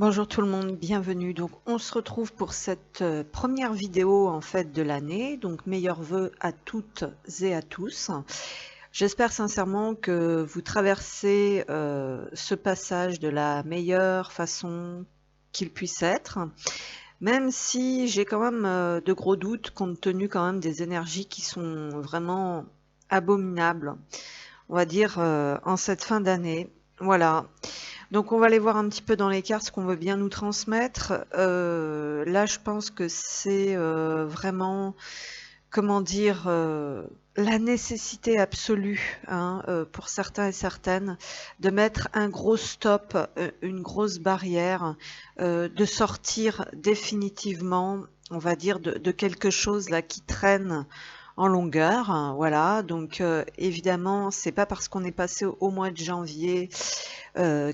Bonjour tout le monde, bienvenue. Donc on se retrouve pour cette première vidéo en fait de l'année. Donc meilleurs vœux à toutes et à tous. J'espère sincèrement que vous traversez ce passage de la meilleure façon qu'il puisse être. Même si j'ai quand même de gros doutes compte tenu quand même des énergies qui sont vraiment abominables, on va dire en cette fin d'année. Voilà. Donc on va aller voir un petit peu dans les cartes ce qu'on veut bien nous transmettre. Là, je pense que c'est vraiment, comment dire, la nécessité absolue, hein, pour certains et certaines, de mettre un gros stop, une grosse barrière, de sortir définitivement, on va dire, de quelque chose là qui traîne en longueur, hein, voilà. Donc évidemment, c'est pas parce qu'on est passé au mois de janvier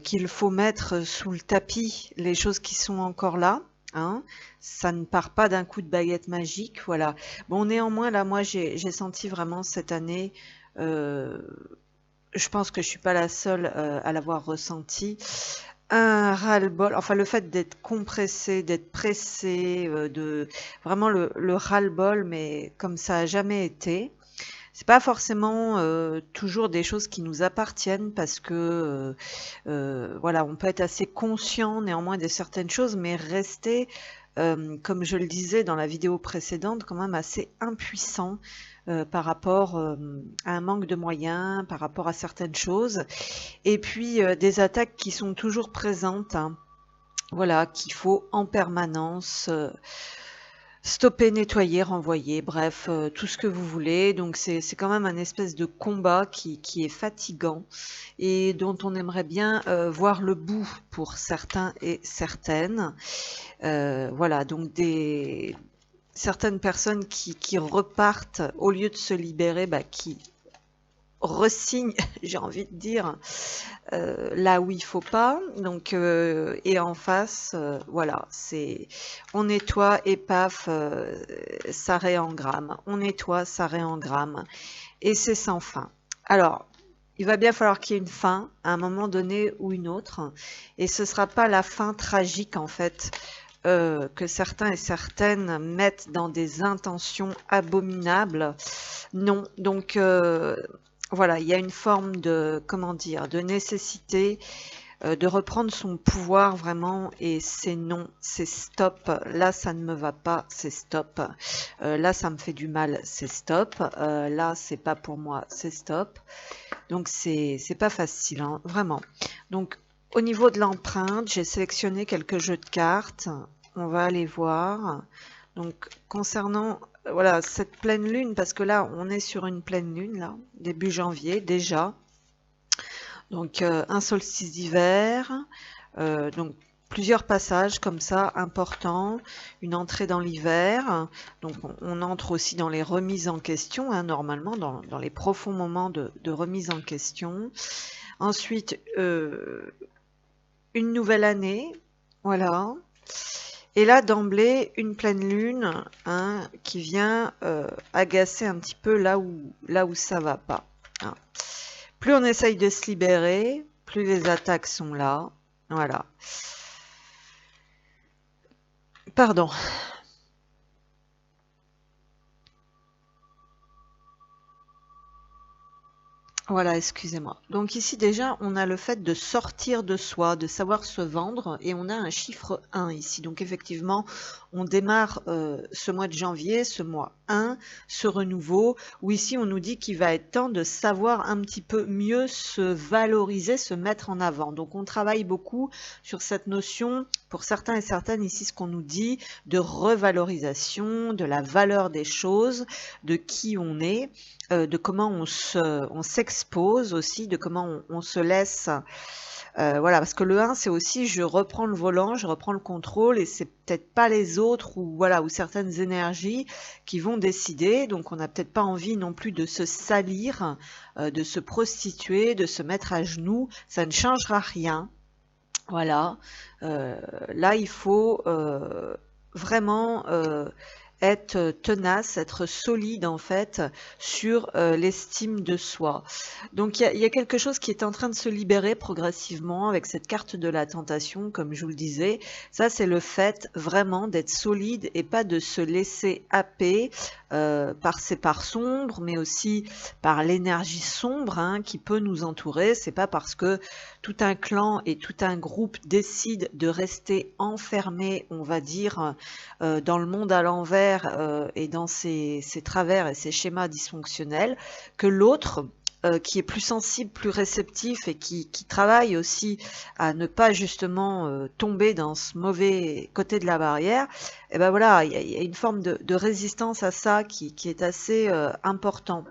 qu'il faut mettre sous le tapis les choses qui sont encore là. Hein. Ça ne part pas d'un coup de baguette magique, voilà. Bon, néanmoins, là, moi, j'ai senti vraiment cette année, je pense que je suis pas la seule à l'avoir ressenti, un ras-le-bol, enfin le fait d'être compressé, d'être pressé, de vraiment le ras-le-bol, mais comme ça a jamais été. C'est pas forcément toujours des choses qui nous appartiennent parce que voilà, on peut être assez conscient néanmoins de certaines choses, mais rester, comme je le disais dans la vidéo précédente, quand même assez impuissant par rapport à un manque de moyens, par rapport à certaines choses, et puis des attaques qui sont toujours présentes, hein, voilà, qu'il faut en permanence stopper, nettoyer, renvoyer, bref, tout ce que vous voulez. Donc c'est quand même un espèce de combat qui est fatigant et dont on aimerait bien voir le bout pour certains et certaines. Voilà, donc certaines personnes qui repartent, au lieu de se libérer, qui ressignent, j'ai envie de dire, là où il faut pas. Donc et en face, voilà, c'est on nettoie et paf, ça réengramme. On nettoie, ça réengramme et c'est sans fin. Alors, il va bien falloir qu'il y ait une fin à un moment donné ou une autre, et ce sera pas la fin tragique en fait. Que certains et certaines mettent dans des intentions abominables. Non, donc voilà, il y a une forme de, comment dire, de nécessité de reprendre son pouvoir vraiment, et c'est non, c'est stop. Là, ça ne me va pas, c'est stop. Là, ça me fait du mal, c'est stop. Là, c'est pas pour moi, c'est stop. Donc, c'est pas facile, hein, vraiment. Donc, au niveau de l'empreinte, j'ai sélectionné quelques jeux de cartes. On va aller voir. Donc, concernant voilà, cette pleine lune, parce que là, on est sur une pleine lune, là, début janvier déjà. Donc, un solstice d'hiver, donc plusieurs passages comme ça importants, une entrée dans l'hiver. Donc, on entre aussi dans les remises en question, hein, normalement, dans les profonds moments de remise en question. Ensuite, une nouvelle année, voilà. Et là, d'emblée, une pleine lune, hein, qui vient agacer un petit peu là où ça va pas. Hein. Plus on essaye de se libérer, plus les attaques sont là. Voilà. Pardon. Voilà, excusez-moi. Donc ici déjà, on a le fait de sortir de soi, de savoir se vendre, et on a un chiffre 1 ici. Donc effectivement, on démarre ce mois de janvier, ce mois 1, ce renouveau, où ici on nous dit qu'il va être temps de savoir un petit peu mieux se valoriser, se mettre en avant. Donc on travaille beaucoup sur cette notion, pour certains et certaines ici, ce qu'on nous dit, de revalorisation, de la valeur des choses, de qui on est. De comment on s'expose aussi, de comment on se laisse. Voilà, parce que le 1, c'est aussi je reprends le volant, je reprends le contrôle, et c'est peut-être pas les autres ou voilà, ou certaines énergies qui vont décider. Donc on n'a peut-être pas envie non plus de se salir, de se prostituer, de se mettre à genoux. Ça ne changera rien. Voilà. Là, il faut vraiment être tenace, être solide en fait sur l'estime de soi. Donc il y a quelque chose qui est en train de se libérer progressivement avec cette carte de la tentation, comme je vous le disais. Ça, c'est le fait vraiment d'être solide et pas de se laisser happer par ces parts sombres, mais aussi par l'énergie sombre hein, qui peut nous entourer. C'est pas parce que tout un clan et tout un groupe décide de rester enfermé, on va dire, dans le monde à l'envers et dans ses travers et ses schémas dysfonctionnels, que l'autre, qui est plus sensible, plus réceptif et qui travaille aussi à ne pas justement tomber dans ce mauvais côté de la barrière, et ben voilà, il y a une forme de résistance à ça qui est assez important.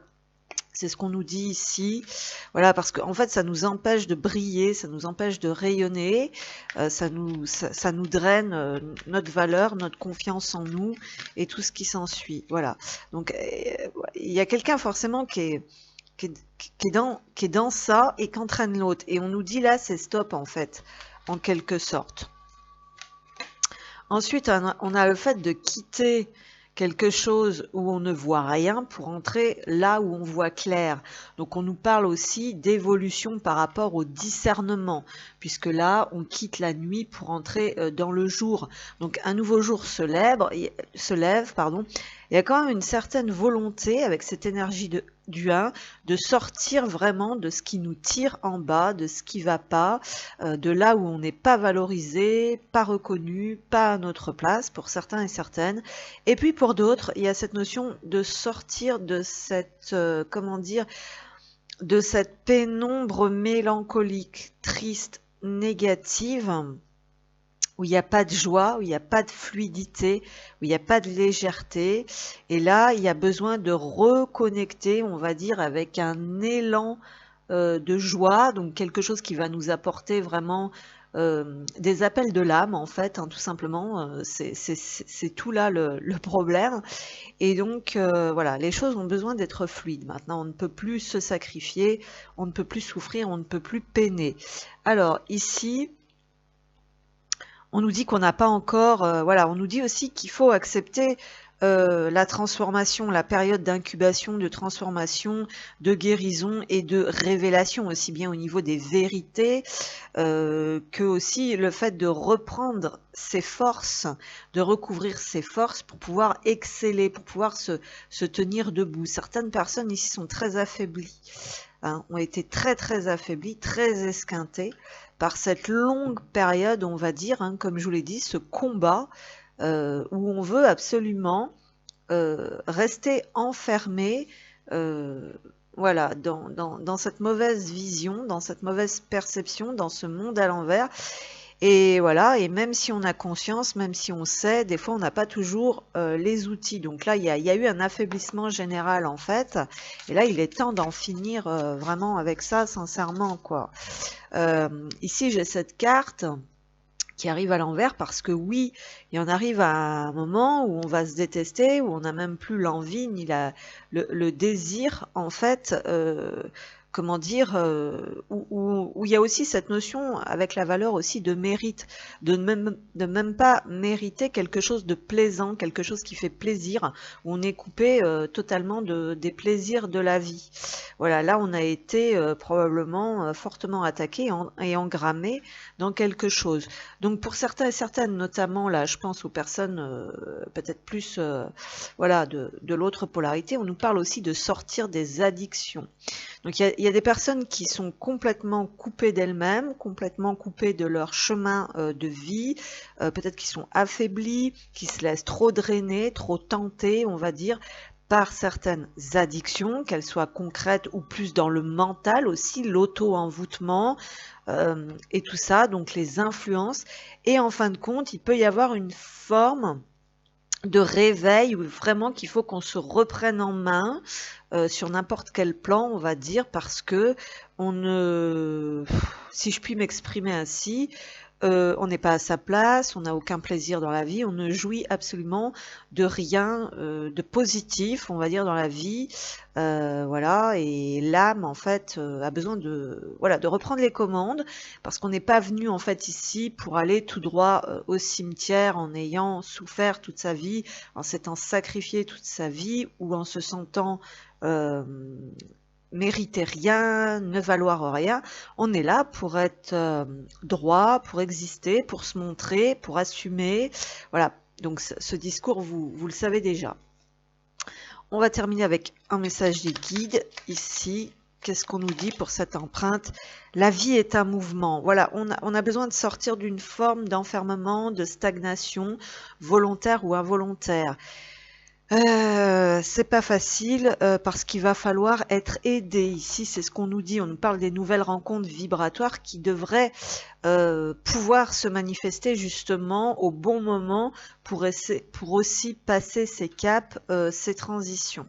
C'est ce qu'on nous dit ici, voilà, parce qu'en fait, ça nous empêche de briller, ça nous empêche de rayonner, ça nous draine notre valeur, notre confiance en nous et tout ce qui s'ensuit. Voilà. Donc, il y a quelqu'un forcément qui est dans ça et qu'entraîne l'autre. Et on nous dit là, c'est stop en fait, en quelque sorte. Ensuite, on a le fait de quitter quelque chose où on ne voit rien pour entrer là où on voit clair. Donc on nous parle aussi d'évolution par rapport au discernement, puisque là on quitte la nuit pour entrer dans le jour. Donc un nouveau jour se lève, pardon. Il y a quand même une certaine volonté avec cette énergie du 1 de sortir vraiment de ce qui nous tire en bas, de ce qui va pas, de là où on n'est pas valorisé, pas reconnu, pas à notre place pour certains et certaines. Et puis pour d'autres, il y a cette notion de sortir de cette, comment dire, de cette pénombre mélancolique, triste, négative, où il n'y a pas de joie, où il n'y a pas de fluidité, où il n'y a pas de légèreté. Et là, il y a besoin de reconnecter, on va dire, avec un élan de joie, donc quelque chose qui va nous apporter vraiment des appels de l'âme, en fait, hein, tout simplement. C'est tout là le problème. Et donc, voilà, les choses ont besoin d'être fluides. Maintenant, on ne peut plus se sacrifier, on ne peut plus souffrir, on ne peut plus peiner. Alors, ici, on nous dit qu'on n'a pas encore, voilà, on nous dit aussi qu'il faut accepter la transformation, la période d'incubation, de transformation, de guérison et de révélation, aussi bien au niveau des vérités que aussi le fait de reprendre ses forces, de recouvrir ses forces pour pouvoir exceller, pour pouvoir se tenir debout. Certaines personnes ici sont très affaiblies, hein, ont été très très affaiblies, très esquintées par cette longue période, on va dire, hein, comme je vous l'ai dit, ce combat où on veut absolument rester enfermé voilà, dans cette mauvaise vision, dans cette mauvaise perception, dans ce monde à l'envers. Et voilà, et même si on a conscience, même si on sait, des fois on n'a pas toujours les outils. Donc là, il y a eu un affaiblissement général en fait. Et là, il est temps d'en finir vraiment avec ça, sincèrement, quoi. Ici, j'ai cette carte qui arrive à l'envers parce que oui, il y en arrive à un moment où on va se détester, où on n'a même plus l'envie ni le désir, en fait, comment dire, où il y a aussi cette notion avec la valeur aussi de mérite, de même pas mériter quelque chose de plaisant, quelque chose qui fait plaisir, où on est coupé totalement des plaisirs de la vie. Voilà, là on a été probablement fortement attaqué et engrammé dans quelque chose. Donc pour certains et certaines, notamment là, je pense aux personnes peut-être plus voilà, de l'autre polarité, on nous parle aussi de sortir des addictions. Donc il y a des personnes qui sont complètement coupées d'elles-mêmes, complètement coupées de leur chemin de vie, peut-être qui sont affaiblies, qui se laissent trop drainer, trop tenter, on va dire, par certaines addictions, qu'elles soient concrètes ou plus dans le mental aussi, l'auto-envoûtement et tout ça, donc les influences. Et en fin de compte, il peut y avoir une forme de réveil, où vraiment qu'il faut qu'on se reprenne en main sur n'importe quel plan, on va dire, parce que on ne, si je puis m'exprimer ainsi, on n'est pas à sa place, on n'a aucun plaisir dans la vie, on ne jouit absolument de rien de positif, on va dire, dans la vie. Voilà, et l'âme, en fait, a besoin de, voilà, de reprendre les commandes, parce qu'on n'est pas venu, en fait, ici pour aller tout droit au cimetière en ayant souffert toute sa vie, en s'étant sacrifié toute sa vie, ou en se sentant mériter rien, ne valoir rien. On est là pour être droit, pour exister, pour se montrer, pour assumer. Voilà, donc ce discours, vous le savez déjà. On va terminer avec un message des guides ici. Qu'est-ce qu'on nous dit pour cette empreinte? La vie est un mouvement. Voilà, on a besoin de sortir d'une forme d'enfermement, de stagnation, volontaire ou involontaire. C'est pas facile parce qu'il va falloir être aidé. Ici, c'est ce qu'on nous dit. On nous parle des nouvelles rencontres vibratoires qui devraient pouvoir se manifester justement au bon moment pour aussi passer ces caps, ces transitions.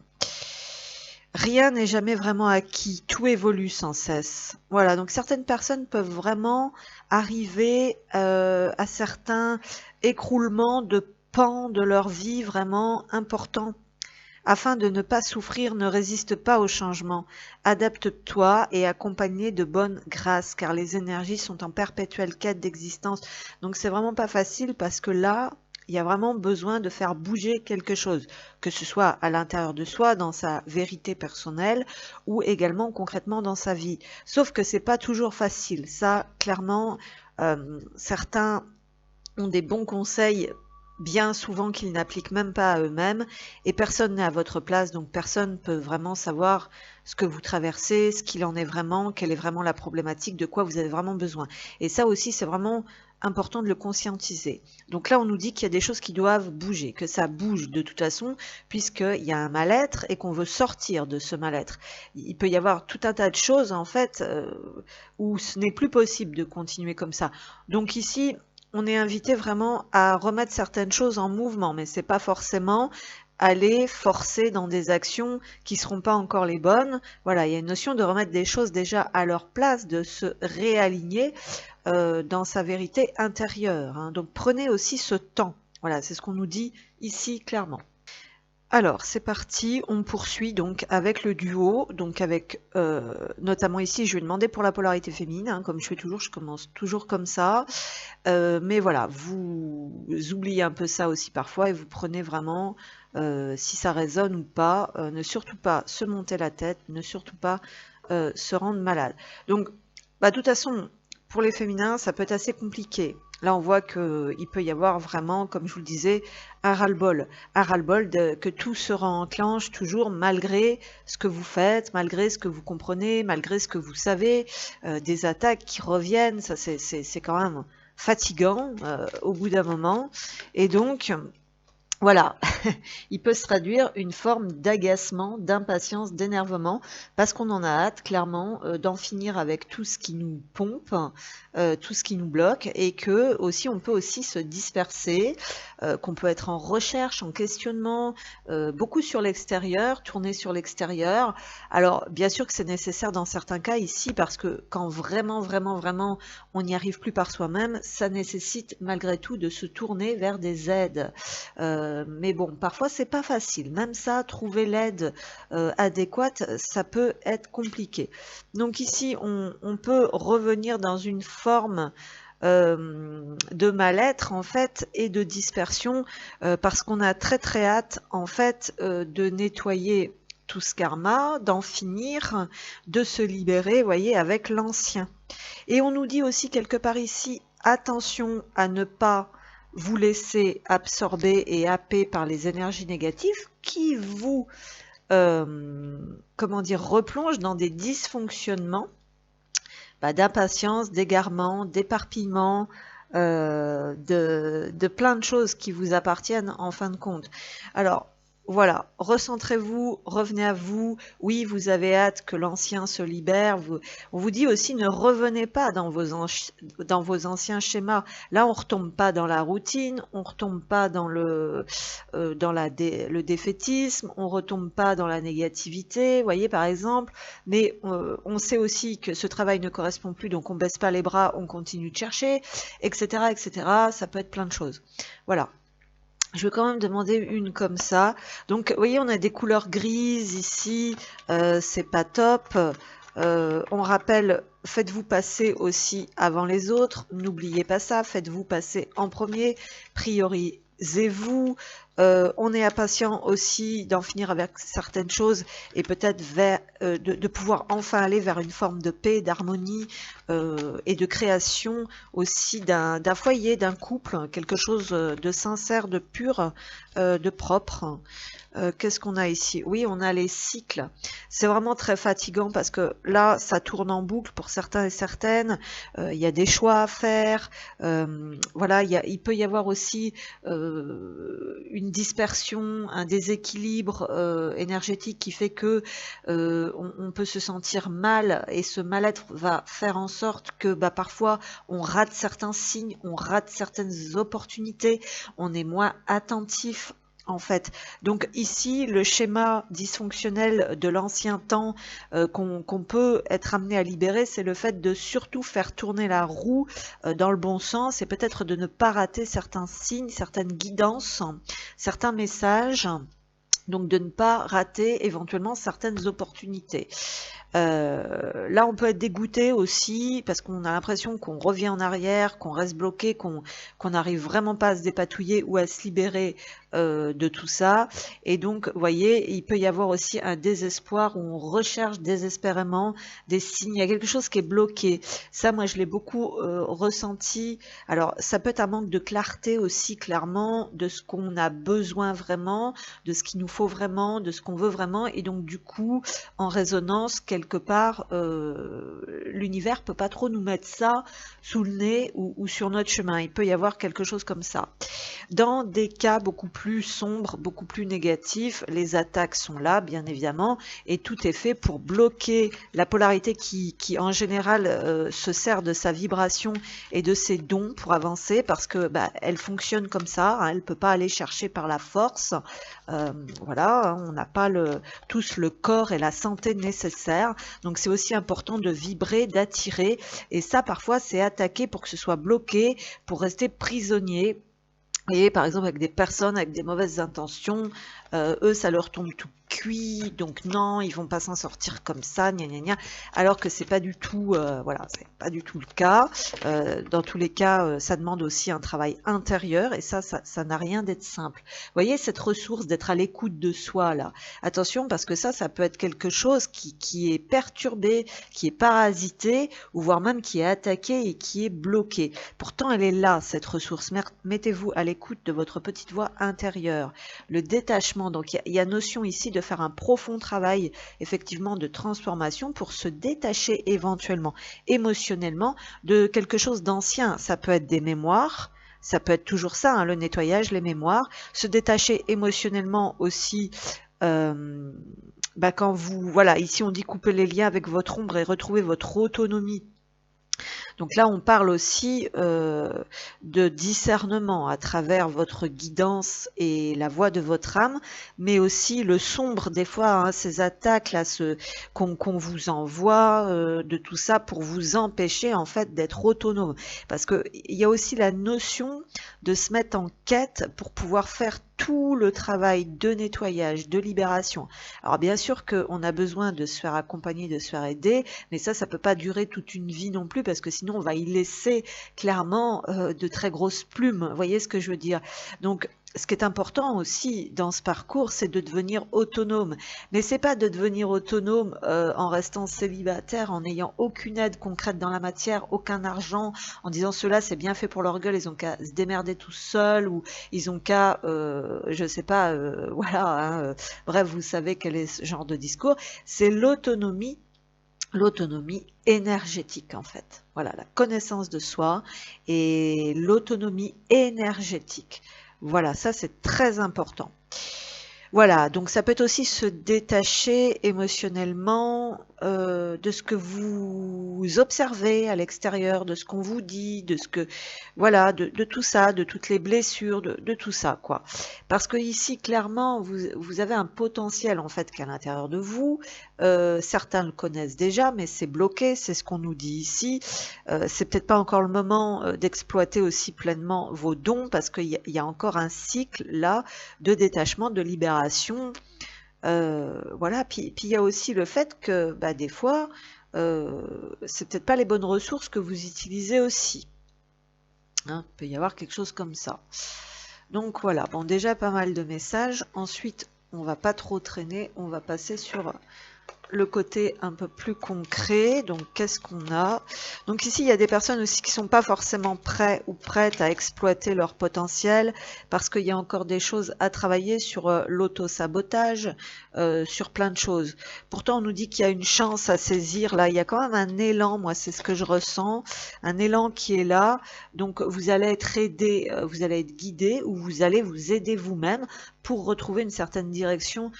Rien n'est jamais vraiment acquis, tout évolue sans cesse. Voilà, donc certaines personnes peuvent vraiment arriver à certains écroulements de pans de leur vie vraiment importants. Afin de ne pas souffrir, ne résiste pas au changement. Adapte-toi et accompagné de bonnes grâces, car les énergies sont en perpétuelle quête d'existence. Donc c'est vraiment pas facile parce que là, il y a vraiment besoin de faire bouger quelque chose, que ce soit à l'intérieur de soi, dans sa vérité personnelle, ou également concrètement dans sa vie. Sauf que c'est pas toujours facile. Ça, clairement, certains ont des bons conseils bien souvent qu'ils n'appliquent même pas à eux-mêmes, et personne n'est à votre place, donc personne ne peut vraiment savoir ce que vous traversez, ce qu'il en est vraiment, quelle est vraiment la problématique, de quoi vous avez vraiment besoin. Et ça aussi, c'est vraiment important de le conscientiser. Donc là, on nous dit qu'il y a des choses qui doivent bouger, que ça bouge de toute façon, puisqu'il y a un mal-être et qu'on veut sortir de ce mal-être. Il peut y avoir tout un tas de choses, en fait, où ce n'est plus possible de continuer comme ça. Donc ici, on est invité vraiment à remettre certaines choses en mouvement, mais c'est pas forcément aller forcer dans des actions qui seront pas encore les bonnes. Voilà, il y a une notion de remettre des choses déjà à leur place, de se réaligner dans sa vérité intérieure, hein. Donc prenez aussi ce temps. Voilà, c'est ce qu'on nous dit ici clairement. Alors, c'est parti, on poursuit donc avec le duo, donc avec notamment ici, je vais demander pour la polarité féminine, hein, comme je fais toujours, je commence toujours comme ça. Mais voilà, vous oubliez un peu ça aussi parfois et vous prenez vraiment, si ça résonne ou pas, ne surtout pas se monter la tête, ne surtout pas se rendre malade. Donc, de toute façon, pour les féminins, ça peut être assez compliqué. Là, on voit qu'il peut y avoir vraiment, comme je vous le disais, un ras-le-bol. Un ras-le-bol que tout se enclenche toujours malgré ce que vous faites, malgré ce que vous comprenez, malgré ce que vous savez, des attaques qui reviennent, ça c'est quand même fatigant au bout d'un moment. Et donc, voilà, il peut se traduire une forme d'agacement, d'impatience, d'énervement, parce qu'on en a hâte, clairement, d'en finir avec tout ce qui nous pompe, tout ce qui nous bloque, et que aussi on peut aussi se disperser, qu'on peut être en recherche, en questionnement, beaucoup sur l'extérieur, tourner sur l'extérieur. Alors, bien sûr que c'est nécessaire dans certains cas ici, parce que quand vraiment, vraiment, vraiment, on n'y arrive plus par soi-même, ça nécessite malgré tout de se tourner vers des aides. Mais bon, parfois c'est pas facile. Même ça, trouver l'aide adéquate, ça peut être compliqué. Donc ici, on peut revenir dans une forme de mal-être en fait et de dispersion parce qu'on a très très hâte en fait de nettoyer tout ce karma, d'en finir, de se libérer, voyez, avec l'ancien. Et on nous dit aussi quelque part ici, attention à ne pas vous laisser absorber et happer par les énergies négatives qui vous, comment dire, replongent dans des dysfonctionnements, d'impatience, d'égarement, d'éparpillement, de plein de choses qui vous appartiennent en fin de compte. Alors, voilà, recentrez-vous, revenez à vous. Oui, vous avez hâte que l'ancien se libère. On vous dit aussi ne revenez pas dans dans vos anciens schémas. Là, on retombe pas dans la routine, on retombe pas dans le défaitisme, on retombe pas dans la négativité, voyez par exemple. Mais on sait aussi que ce travail ne correspond plus, donc on baisse pas les bras, on continue de chercher, etc., etc. Ça peut être plein de choses. Voilà. Je vais quand même demander une comme ça. Donc, vous voyez, on a des couleurs grises ici. C'est pas top. On rappelle, faites-vous passer aussi avant les autres. N'oubliez pas ça. Faites-vous passer en premier. Priorisez-vous. On est impatient aussi d'en finir avec certaines choses et peut-être de pouvoir enfin aller vers une forme de paix, d'harmonie et de création aussi d'un foyer, d'un couple, quelque chose de sincère, de pur, de propre. Qu'est-ce qu'on a ici? Oui, on a les cycles. C'est vraiment très fatigant parce que là, ça tourne en boucle pour certains et certaines. Il y a des choix à faire. Voilà, il peut y avoir aussi une dispersion, un déséquilibre énergétique qui fait que on peut se sentir mal et ce mal-être va faire en sorte que parfois on rate certains signes, on rate certaines opportunités, on est moins attentif en fait. Donc ici, le schéma dysfonctionnel de l'ancien temps qu'on peut être amené à libérer, c'est le fait de surtout faire tourner la roue dans le bon sens et peut-être de ne pas rater certains signes, certaines guidances, certains messages. Donc de ne pas rater éventuellement certaines opportunités. Là, on peut être dégoûté aussi parce qu'on a l'impression qu'on revient en arrière, qu'on reste bloqué, qu'on n'arrive vraiment pas à se dépatouiller ou à se libérer de tout ça. Et donc, vous voyez, il peut y avoir aussi un désespoir où on recherche désespérément des signes. Il y a quelque chose qui est bloqué. Ça, moi, je l'ai beaucoup ressenti. Alors, ça peut être un manque de clarté aussi, clairement, de ce qu'on a besoin vraiment, de ce qu'il nous faut vraiment, de ce qu'on veut vraiment. Et donc, du coup, en résonance, quelque part, l'univers peut pas trop nous mettre ça sous le nez ou sur notre chemin. Il peut y avoir quelque chose comme ça. Dans des cas beaucoup plus sombres, beaucoup plus négatifs, les attaques sont là, bien évidemment, et tout est fait pour bloquer la polarité qui en général, se sert de sa vibration et de ses dons pour avancer, parce que elle fonctionne comme ça, hein, elle peut pas aller chercher par la force. Voilà, hein, on n'a pas tous le corps et la santé nécessaires, donc c'est aussi important de vibrer, d'attirer, et ça parfois c'est attaqué pour que ce soit bloqué, pour rester prisonnier. Et par exemple avec des personnes avec des mauvaises intentions, eux ça leur tombe tout cuit, donc non, ils vont pas s'en sortir comme ça, gna gna gna, alors que c'est pas du tout, voilà, c'est pas du tout le cas. Dans tous les cas, ça demande aussi un travail intérieur et ça n'a rien d'être simple. Vous voyez cette ressource d'être à l'écoute de soi là. Attention parce que ça peut être quelque chose qui est perturbé, qui est parasité, ou voire même qui est attaqué et qui est bloqué. Pourtant elle est là cette ressource. Mettez-vous à l'écoute de votre petite voix intérieure. Le détachement, donc il y a notion ici de faire un profond travail effectivement de transformation pour se détacher éventuellement émotionnellement de quelque chose d'ancien. Ça peut être des mémoires, ça peut être toujours ça, hein, le nettoyage, les mémoires, se détacher émotionnellement aussi. Quand vous, voilà, ici on dit couper les liens avec votre ombre et retrouver votre autonomie. Donc là, on parle aussi de discernement à travers votre guidance et la voix de votre âme, mais aussi le sombre des fois, hein, ces attaques là, qu'on vous envoie, de tout ça pour vous empêcher en fait d'être autonome. Parce que il y a aussi la notion de se mettre en quête pour pouvoir faire tout le travail de nettoyage, de libération. Alors bien sûr qu'on a besoin de se faire accompagner, de se faire aider, mais ça peut pas durer toute une vie non plus, parce que sinon on va y laisser clairement de très grosses plumes. Vous voyez ce que je veux dire? Donc ce qui est important aussi dans ce parcours, c'est de devenir autonome. Mais c'est pas de devenir autonome en restant célibataire, en n'ayant aucune aide concrète dans la matière, aucun argent, en disant ceux-là c'est bien fait pour leur gueule, ils ont qu'à se démerder tout seuls, ou ils ont qu'à, je sais pas, voilà, hein, bref, vous savez quel est ce genre de discours. C'est l'autonomie énergétique en fait. Voilà, la connaissance de soi et l'autonomie énergétique. Voilà, ça c'est très important. Voilà, donc ça peut être aussi se détacher émotionnellement de ce que vous observez à l'extérieur, de ce qu'on vous dit, de ce que voilà, de tout ça, de toutes les blessures, de tout ça, quoi. Parce que ici, clairement, vous avez un potentiel en fait qui est à l'intérieur de vous. Certains le connaissent déjà, mais c'est bloqué, c'est ce qu'on nous dit ici. C'est peut-être pas encore le moment d'exploiter aussi pleinement vos dons parce qu'il y a encore un cycle là de détachement, de libération. Voilà, puis il y a aussi le fait que bah, des fois, c'est peut-être pas les bonnes ressources que vous utilisez aussi. Hein, il peut y avoir quelque chose comme ça. Donc voilà, bon déjà pas mal de messages. Ensuite, on va pas trop traîner, on va passer sur le côté un peu plus concret. Donc qu'est-ce qu'on a? Donc ici il y a des personnes aussi qui sont pas forcément prêts ou prêtes à exploiter leur potentiel parce qu'il y a encore des choses à travailler sur l'auto-sabotage, sur plein de choses. Pourtant on nous dit qu'il y a une chance à saisir là, il y a quand même un élan, moi c'est ce que je ressens, un élan qui est là. Donc vous allez être aidé, vous allez être guidé ou vous allez vous aider vous-même pour retrouver une certaine direction,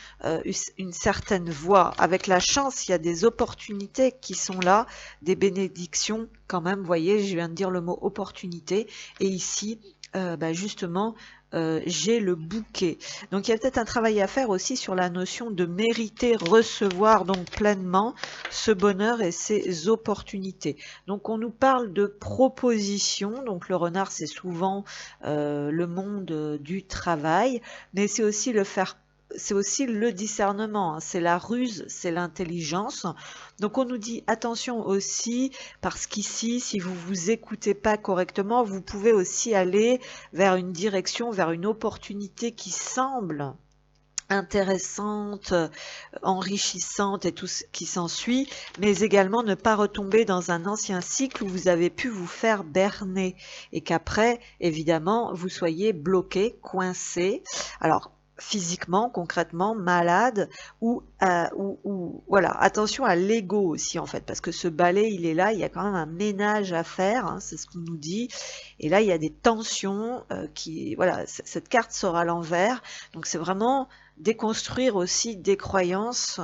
une certaine voie. Avec la chance, il y a des opportunités qui sont là, des bénédictions quand même. Vous voyez, je viens de dire le mot opportunité. Et ici, bah justement, j'ai le bouquet. Donc il y a peut-être un travail à faire aussi sur la notion de mériter, recevoir donc pleinement ce bonheur et ces opportunités. Donc on nous parle de propositions. Donc le renard, c'est souvent le monde du travail, mais c'est aussi c'est aussi le discernement, hein, c'est la ruse, c'est l'intelligence. Donc on nous dit attention aussi, parce qu'ici, si vous vous écoutez pas correctement, vous pouvez aussi aller vers une direction, vers une opportunité qui semble intéressante, enrichissante et tout ce qui s'ensuit, mais également ne pas retomber dans un ancien cycle où vous avez pu vous faire berner et qu'après, évidemment, vous soyez bloqué, coincé. Alors, physiquement, concrètement, malade ou voilà, attention à l'ego aussi en fait, parce que ce balai, il est là, il y a quand même un ménage à faire, hein, c'est ce qu'on nous dit, et là, il y a des tensions voilà, cette carte sera à l'envers, donc c'est vraiment déconstruire aussi des croyances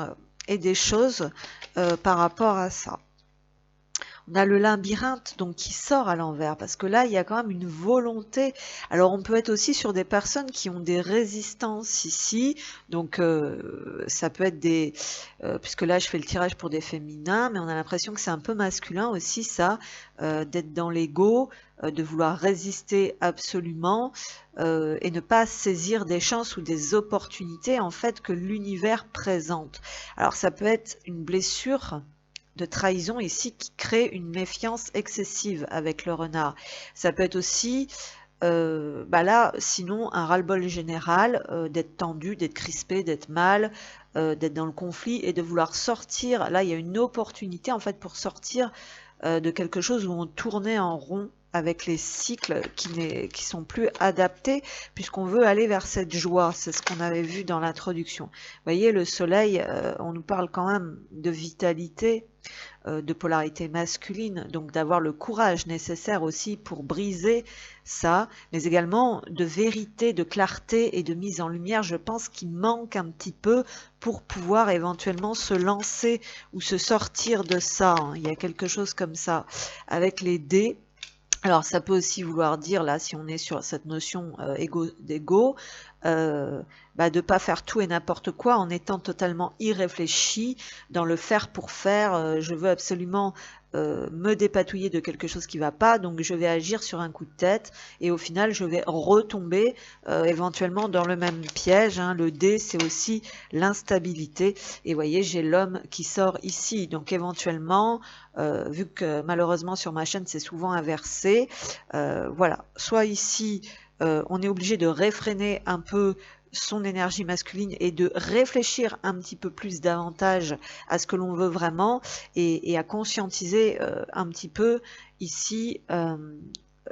et des choses par rapport à ça. On a le labyrinthe donc qui sort à l'envers parce que là il y a quand même une volonté. Alors on peut être aussi sur des personnes qui ont des résistances ici, donc ça peut être des puisque là je fais le tirage pour des féminins, mais on a l'impression que c'est un peu masculin aussi ça, d'être dans l'ego, de vouloir résister absolument et ne pas saisir des chances ou des opportunités en fait que l'univers présente. Alors ça peut être une blessure de trahison ici qui crée une méfiance excessive avec le renard. Ça peut être aussi, bah là, sinon un ras-le-bol général, d'être tendu, d'être crispé, d'être mal, d'être dans le conflit et de vouloir sortir. Là, il y a une opportunité en fait pour sortir de quelque chose où on tournait en rond avec les cycles qui sont plus adaptés puisqu'on veut aller vers cette joie. C'est ce qu'on avait vu dans l'introduction. Vous voyez, le soleil, on nous parle quand même de vitalité, de polarité masculine, donc d'avoir le courage nécessaire aussi pour briser ça, mais également de vérité, de clarté et de mise en lumière. Je pense qu'il manque un petit peu pour pouvoir éventuellement se lancer ou se sortir de ça. Hein. Il y a quelque chose comme ça avec les dés. Alors ça peut aussi vouloir dire, là, si on est sur cette notion d'ego, bah, de ne pas faire tout et n'importe quoi en étant totalement irréfléchi dans le faire pour faire. Je veux absolument me dépatouiller de quelque chose qui ne va pas, donc je vais agir sur un coup de tête et au final je vais retomber éventuellement dans le même piège. Hein. Le dé, c'est aussi l'instabilité. Et vous voyez, j'ai l'homme qui sort ici, donc éventuellement, vu que malheureusement sur ma chaîne c'est souvent inversé, voilà, soit ici on est obligé de réfréner un peu son énergie masculine et de réfléchir un petit peu plus davantage à ce que l'on veut vraiment et à conscientiser un petit peu ici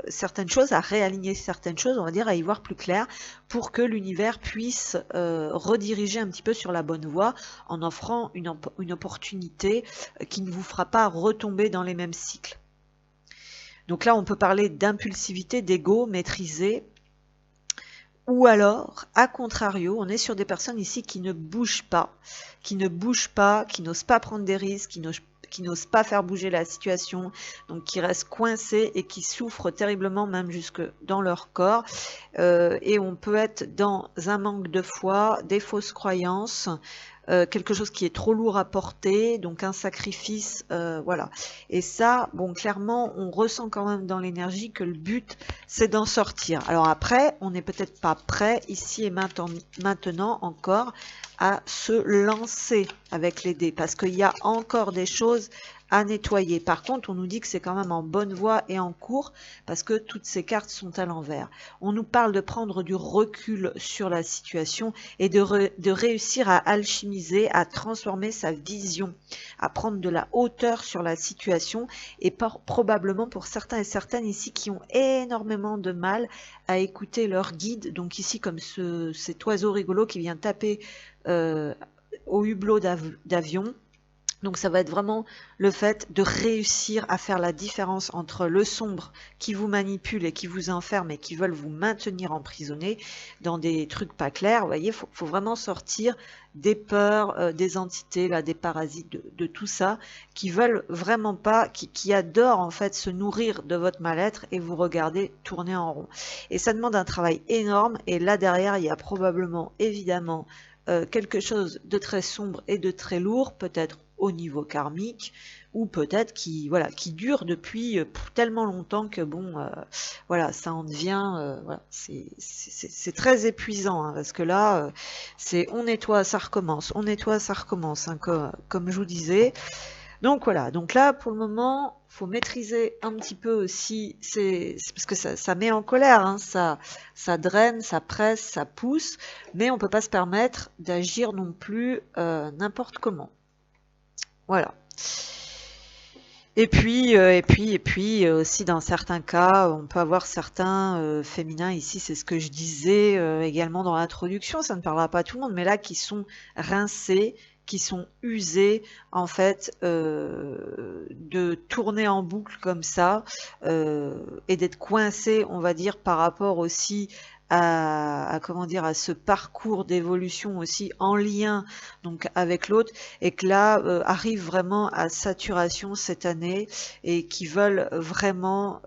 certaines choses, à réaligner certaines choses, on va dire, à y voir plus clair pour que l'univers puisse rediriger un petit peu sur la bonne voie en offrant une opportunité qui ne vous fera pas retomber dans les mêmes cycles. Donc là, on peut parler d'impulsivité, d'ego maîtrisé, Ou alors, à contrario, on est sur des personnes ici qui ne bougent pas, qui n'osent pas prendre des risques, qui n'osent pas faire bouger la situation, donc qui restent coincés et qui souffrent terriblement même jusque dans leur corps. Et on peut être dans un manque de foi, des fausses croyances, quelque chose qui est trop lourd à porter, donc un sacrifice, voilà. Et ça, bon, clairement, on ressent quand même dans l'énergie que le but, c'est d'en sortir. Alors après, on n'est peut-être pas prêt, ici et maintenant encore, à se lancer avec les dés, parce qu'il y a encore des choses à nettoyer. Par contre, on nous dit que c'est quand même en bonne voie et en cours, parce que toutes ces cartes sont à l'envers. On nous parle de prendre du recul sur la situation et de réussir à alchimiser, à transformer sa vision, à prendre de la hauteur sur la situation, et probablement pour certains et certaines ici qui ont énormément de mal à écouter leur guide, donc ici comme cet oiseau rigolo qui vient taper au hublot d'avion. Donc ça va être vraiment le fait de réussir à faire la différence entre le sombre qui vous manipule et qui vous enferme et qui veulent vous maintenir emprisonné dans des trucs pas clairs. Vous voyez, faut vraiment sortir des peurs, des entités, là, des parasites, de tout ça, qui veulent vraiment pas, qui adorent en fait se nourrir de votre mal-être et vous regarder tourner en rond. Et ça demande un travail énorme, et là derrière, il y a probablement, évidemment, quelque chose de très sombre et de très lourd, peut-être au niveau karmique, ou peut-être qui dure depuis tellement longtemps que bon, voilà, ça en devient, voilà, c'est très épuisant, hein, parce que là, c'est on nettoie, ça recommence, on nettoie, ça recommence, hein, comme je vous disais. Donc voilà, donc là pour le moment, faut maîtriser un petit peu aussi, c'est parce que ça met en colère, hein, ça draine, ça presse, ça pousse, mais on peut pas se permettre d'agir non plus n'importe comment. Voilà. Et puis aussi dans certains cas, on peut avoir certains féminins ici, c'est ce que je disais également dans l'introduction, ça ne parlera pas à tout le monde, mais là qui sont rincés, qui sont usés en fait de tourner en boucle comme ça et d'être coincés, on va dire, par rapport aussi comment dire, à ce parcours d'évolution aussi en lien donc avec l'autre, et que là arrive vraiment à saturation cette année et qui veulent vraiment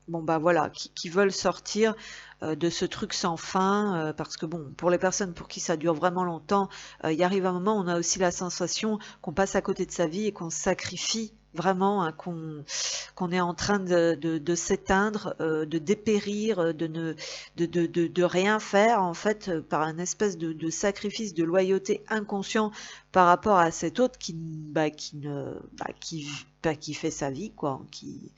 bon bah voilà, qui veulent sortir de ce truc sans fin, parce que bon, pour les personnes pour qui ça dure vraiment longtemps, il arrive un moment où on a aussi la sensation qu'on passe à côté de sa vie et qu'on sacrifie vraiment, hein, qu'on est en train de s'éteindre, de dépérir, de rien faire en fait, par un espèce de sacrifice de loyauté inconscient par rapport à cet autre qui fait sa vie, quoi, qui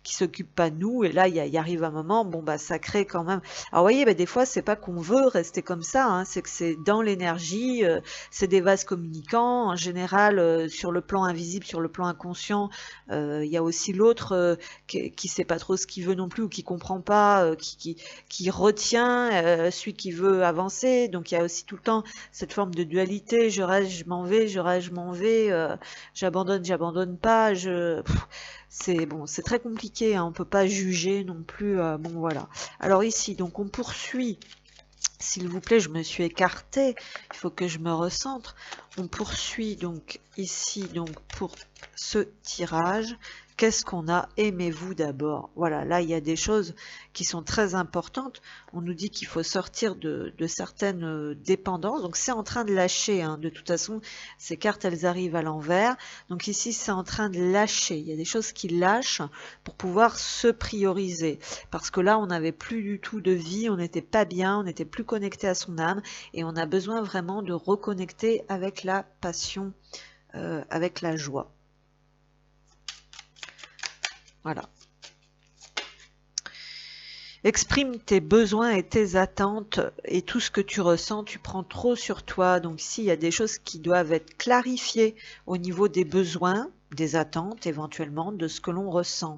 s'occupe pas de nous, et là il arrive un moment, bon bah ça crée quand même. Alors vous voyez, bah, des fois c'est pas qu'on veut rester comme ça, hein, c'est que c'est dans l'énergie, c'est des vases communicants en général, sur le plan invisible, sur le plan inconscient, il y a aussi l'autre qui sait pas trop ce qu'il veut non plus, ou qui comprend pas, qui retient celui qui veut avancer, donc il y a aussi tout le temps cette forme de dualité, je reste, je m'en vais, je reste, je m'en vais, j'abandonne pas, c'est bon, c'est très compliqué, hein, on peut pas juger non plus. Bon voilà. Alors ici, donc on poursuit. S'il vous plaît, je me suis écartée. Il faut que je me recentre. On poursuit donc ici donc pour ce tirage. Qu'est-ce qu'on a? Aimez-vous d'abord. Voilà, là il y a des choses qui sont très importantes. On nous dit qu'il faut sortir de certaines dépendances. Donc c'est en train de lâcher, hein. De toute façon, ces cartes elles arrivent à l'envers. Donc ici c'est en train de lâcher. Il y a des choses qui lâchent pour pouvoir se prioriser. Parce que là on n'avait plus du tout de vie, on n'était pas bien, on n'était plus connecté à son âme. Et on a besoin vraiment de reconnecter avec la passion, avec la joie. Voilà. Exprime tes besoins et tes attentes, et tout ce que tu ressens, tu prends trop sur toi. Donc ici, il y a des choses qui doivent être clarifiées au niveau des besoins, des attentes éventuellement, de ce que l'on ressent.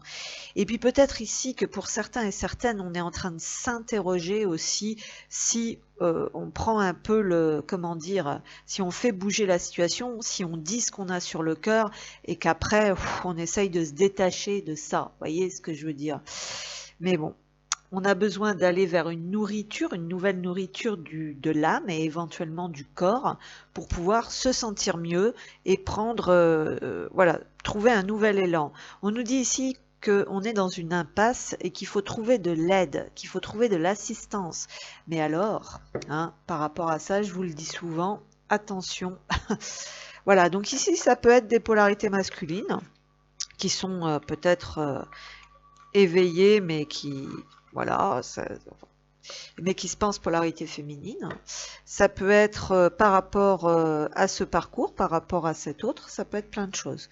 Et puis peut-être ici que pour certains et certaines, on est en train de s'interroger aussi si on prend un peu comment dire, si on fait bouger la situation, si on dit ce qu'on a sur le cœur et qu'après on essaye de se détacher de ça. Vous voyez ce que je veux dire? Mais bon. On a besoin d'aller vers une nourriture, une nouvelle nourriture de l'âme et éventuellement du corps pour pouvoir se sentir mieux et prendre, voilà, trouver un nouvel élan. On nous dit ici qu'on est dans une impasse et qu'il faut trouver de l'aide, qu'il faut trouver de l'assistance. Mais alors, hein, par rapport à ça, je vous le dis souvent, attention. Voilà, donc ici, ça peut être des polarités masculines qui sont peut-être éveillées, mais qui, voilà, mais qui se pensent polarité féminine. Ça peut être par rapport à ce parcours, par rapport à cet autre, ça peut être plein de choses.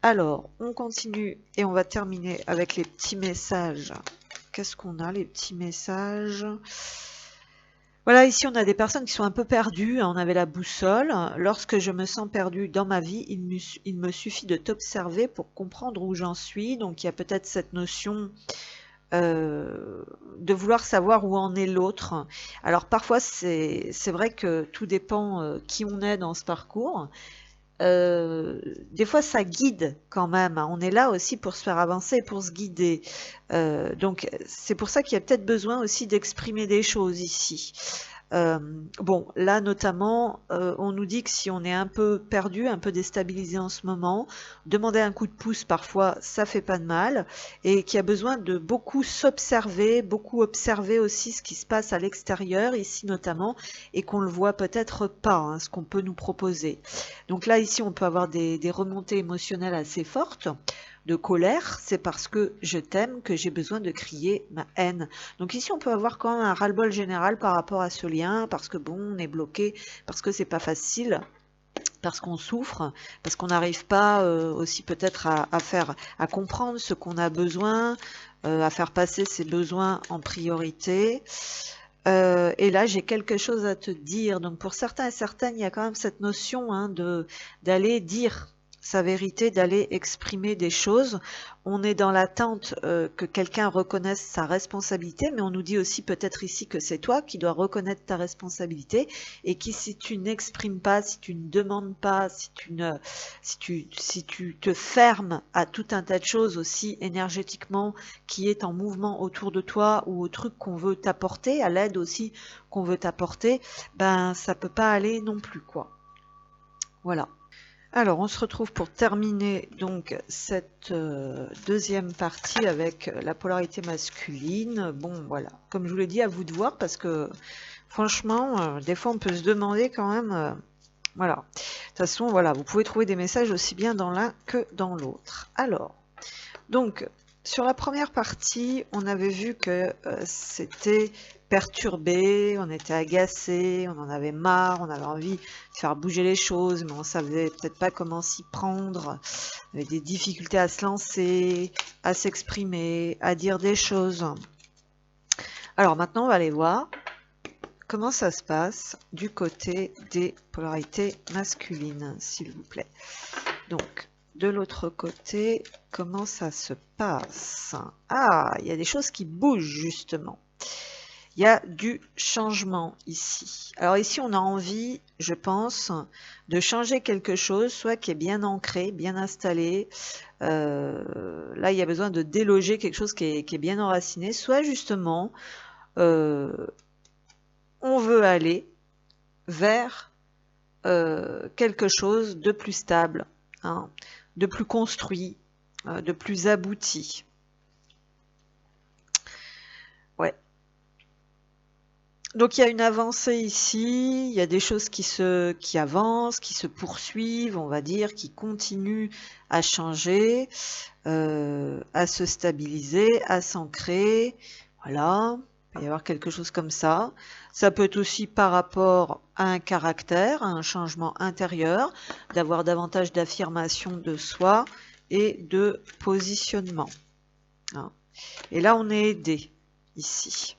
Alors, on continue et on va terminer avec les petits messages. Qu'est-ce qu'on a, les petits messages? Voilà, ici on a des personnes qui sont un peu perdues, on avait la boussole. Lorsque je me sens perdue dans ma vie, il me suffit de t'observer pour comprendre où j'en suis. Donc il y a peut-être cette notion de vouloir savoir où en est l'autre. Alors parfois c'est vrai que tout dépend qui on est dans ce parcours. Des fois ça guide quand même, hein. On est là aussi pour se faire avancer, pour se guider. Donc c'est pour ça qu'il y a peut-être besoin aussi d'exprimer des choses ici. Bon, là notamment, on nous dit que si on est un peu perdu, un peu déstabilisé en ce moment, demander un coup de pouce parfois, ça fait pas de mal, et qu'il y a besoin de beaucoup s'observer, beaucoup observer aussi ce qui se passe à l'extérieur, ici notamment, et qu'on le voit peut-être pas, hein, ce qu'on peut nous proposer. Donc là, ici, on peut avoir des remontées émotionnelles assez fortes, de colère, c'est parce que je t'aime que j'ai besoin de crier ma haine. Donc ici, on peut avoir quand même un ras-le-bol général par rapport à ce lien, parce que bon, on est bloqué, parce que c'est pas facile, parce qu'on souffre, parce qu'on n'arrive pas aussi peut-être à comprendre ce qu'on a besoin, à faire passer ses besoins en priorité. Et là, j'ai quelque chose à te dire. Donc pour certains et certaines, il y a quand même cette notion, hein, d'aller dire sa vérité, d'aller exprimer des choses. On est dans l'attente que quelqu'un reconnaisse sa responsabilité, mais on nous dit aussi peut-être ici que c'est toi qui dois reconnaître ta responsabilité et qui, si tu n'exprimes pas, si tu ne demandes pas, si tu te fermes à tout un tas de choses aussi énergétiquement qui est en mouvement autour de toi ou au truc qu'on veut t'apporter, à l'aide aussi qu'on veut t'apporter, ben ça peut pas aller non plus, quoi. Voilà. Alors, on se retrouve pour terminer donc cette deuxième partie avec la polarité masculine. Bon, voilà, comme je vous l'ai dit, à vous de voir, parce que franchement, des fois on peut se demander quand même, voilà. De toute façon, voilà, vous pouvez trouver des messages aussi bien dans l'un que dans l'autre. Alors, donc, sur la première partie, on avait vu que c'était perturbé, on était agacé, on en avait marre, on avait envie de faire bouger les choses, mais on savait peut-être pas comment s'y prendre. On avait des difficultés à se lancer, à s'exprimer, à dire des choses. Alors maintenant, on va aller voir comment ça se passe du côté des polarités masculines, s'il vous plaît. Donc, de l'autre côté, comment ça se passe? Ah, il y a des choses qui bougent justement. Il y a du changement ici. Alors ici, on a envie, je pense, de changer quelque chose, soit qui est bien ancré, bien installé. Là, il y a besoin de déloger quelque chose qui est bien enraciné, soit justement, on veut aller vers quelque chose de plus stable, hein, de plus construit, de plus abouti. Ouais. Donc il y a une avancée ici, il y a des choses qui avancent, qui se poursuivent, on va dire, qui continuent à changer, à se stabiliser, à s'ancrer. Voilà, il peut y avoir quelque chose comme ça. Ça peut être aussi par rapport à un caractère, à un changement intérieur, d'avoir davantage d'affirmation de soi et de positionnement. Hein. Et là, on est aidé ici.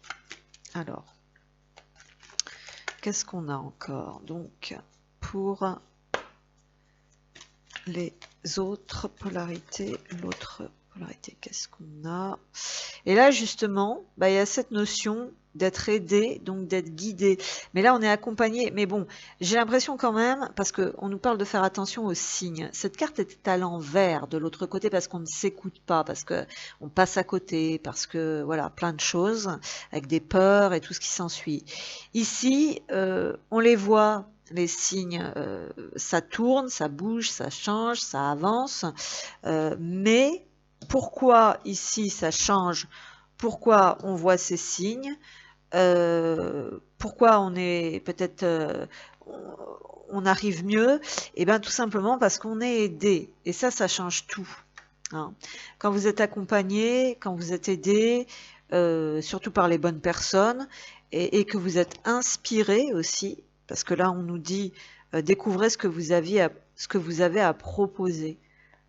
Alors, qu'est-ce qu'on a encore? Donc, pour les autres polarités, l'autre polarité, qu'est-ce qu'on a? Et là, justement, bah, il y a cette notion d'être aidé, donc d'être guidé. Mais là, on est accompagné. Mais bon, j'ai l'impression quand même, parce qu'on nous parle de faire attention aux signes. Cette carte était à l'envers de l'autre côté parce qu'on ne s'écoute pas, parce que on passe à côté, parce que voilà, plein de choses, avec des peurs et tout ce qui s'ensuit. Ici, on les voit. Les signes, ça tourne, ça bouge, ça change, ça avance. Mais pourquoi ici ça change? Pourquoi on voit ces signes? Pourquoi on est peut-être on arrive mieux? Eh bien tout simplement parce qu'on est aidé. Et ça change tout. Hein. Quand vous êtes accompagné, quand vous êtes aidé, surtout par les bonnes personnes, et que vous êtes inspiré aussi, parce que là on nous dit découvrez ce que vous avez à proposer.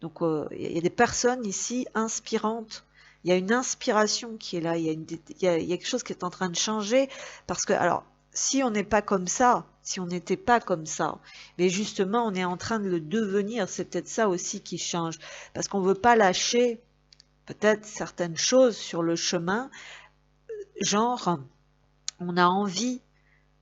Donc il y a des personnes ici inspirantes. Il y a une inspiration qui est là, il y a quelque chose qui est en train de changer. Parce que, alors, si on n'est pas comme ça, si on n'était pas comme ça, mais justement on est en train de le devenir, c'est peut-être ça aussi qui change. Parce qu'on ne veut pas lâcher peut-être certaines choses sur le chemin, genre on a envie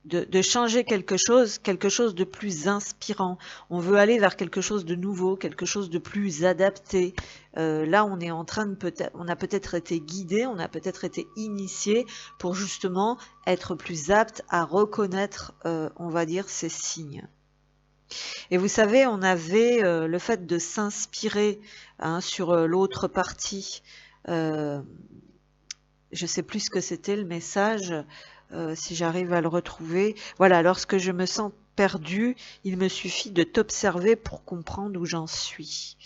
de changer quelque chose de plus inspirant. On veut aller vers quelque chose de nouveau, quelque chose de plus adapté. Là, on est en train de on a peut-être été guidé, on a peut-être été initié pour justement être plus apte à reconnaître, on va dire, ces signes. Et vous savez, on avait le fait de s'inspirer sur l'autre partie. Je ne sais plus ce que c'était le message. Si j'arrive à le retrouver. Voilà, lorsque je me sens perdu, il me suffit de t'observer pour comprendre où j'en suis.